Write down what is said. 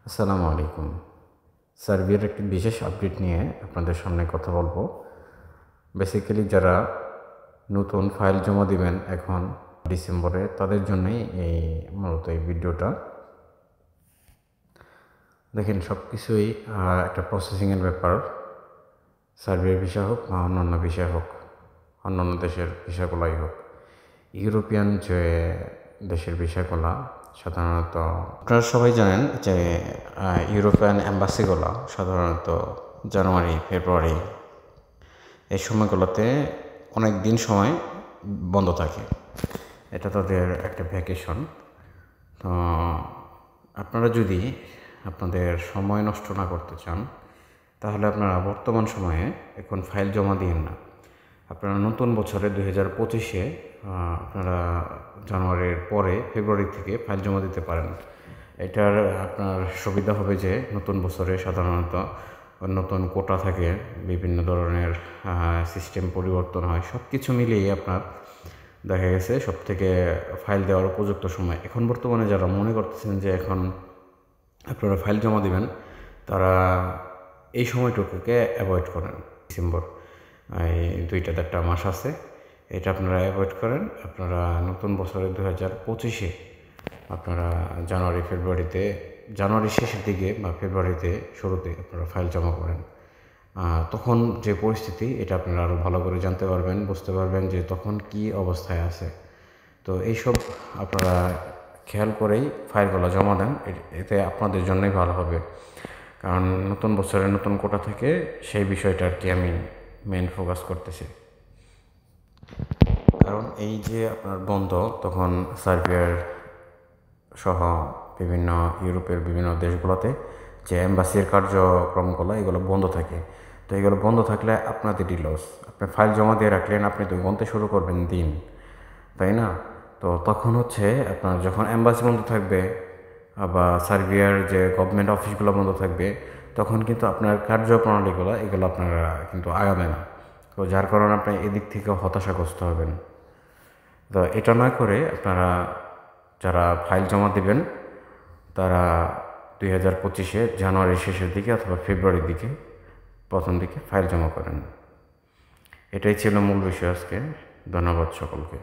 আসসালামু আলাইকুম। সার্বিয়ার একটি বিশেষ আপডেট নিয়ে আপনাদের সামনে কথা বলবো। বেসিক্যালি যারা নতুন ফাইল জমা দিবেন এখন ডিসেম্বরে, তাদের জন্যই মূলত এই ভিডিওটা। দেখেন, সব কিছুই একটা প্রসেসিংয়ের ব্যাপার। সার্বিয়ার ভিসা হোক বা অন্যান্য ভিসা হোক, অন্যান্য দেশের ভিসাগুলাই হোক, ইউরোপিয়ান যে দেশের ভিসাগুলা সাধারণত আপনারা সবাই জানেন যে ইউরোপিয়ান অ্যাম্বাসিগুলো সাধারণত জানুয়ারি, ফেব্রুয়ারি এই সময়গুলোতে অনেক দিন সময় বন্ধ থাকে। এটা তাদের একটা ভ্যাকেশন। তো আপনারা যদি আপনাদের সময় নষ্ট না করতে চান, তাহলে আপনারা বর্তমান সময়ে এখন ফাইল জমা দিন না। আপনারা নতুন বছরে 2025-এ আপনারা জানুয়ারির পরে ফেব্রুয়ারি থেকে ফাইল জমা দিতে পারেন। এটার আপনার সুবিধা হবে যে নতুন বছরে সাধারণত নতুন কোটা থাকে, বিভিন্ন ধরনের সিস্টেম পরিবর্তন হয়, সব কিছু মিলিয়ে আপনার দেখা গেছে সব থেকে ফাইল দেওয়ার উপযুক্ত সময় এখন। বর্তমানে যারা মনে করতেছেন যে এখন আপনারা ফাইল জমা দিবেন, তারা এই সময়টুকুকে অ্যাভয়েড করেন। ডিসেম্বর এই 2-4টা মাস আছে, এটা আপনারা অ্যাভয়েড করেন। আপনারা নতুন বছরে 2025-এ আপনারা জানুয়ারি শেষের দিকে বা ফেব্রুয়ারিতে শুরুতে আপনারা ফাইল জমা করেন। তখন যে পরিস্থিতি, এটা আপনারা আরও ভালো করে জানতে পারবেন, বুঝতে পারবেন যে তখন কি অবস্থায় আছে। তো এইসব আপনারা খেয়াল করেই ফাইলগুলো জমা দেন, এতে আপনাদের জন্যই ভালো হবে। কারণ নতুন বছরে নতুন কোটা থেকে সেই বিষয়টা আর কি আমি মেন ফোকাস করতেছি। কারণ এই যে আপনার বন্ধ, তখন সার্বিয়ার সহ বিভিন্ন ইউরোপের বিভিন্ন দেশগুলোতে যে এম্বাসির কার্যক্রমগুলো এগুলো বন্ধ থাকে। তো এগুলো বন্ধ থাকলে আপনাদেরই লস। আপনি ফাইল জমা দিয়ে রাখলেন, আপনি তো গুনতে শুরু করবেন দিন, তাই না? তো তখন হচ্ছে আপনার যখন এম্বাসি বন্ধ থাকবে বা সার্বিয়ার যে গভর্নমেন্ট অফিসগুলো বন্ধ থাকবে, তখন কিন্তু আপনার কার্যপ্রণালীগুলো এগুলো আপনারা কিন্তু আগাবে না। তো যার কারণে আপনি এদিক থেকে হতাশাগ্রস্ত হবেন। তো এটা না করে আপনারা যারা ফাইল জমা দিবেন, তারা 2025-এ জানুয়ারির শেষের দিকে অথবা ফেব্রুয়ারির দিকে প্রথম দিকে ফাইল জমা করেন। এটাই ছিল মূল বিষয় আজকে। ধন্যবাদ সকলকে।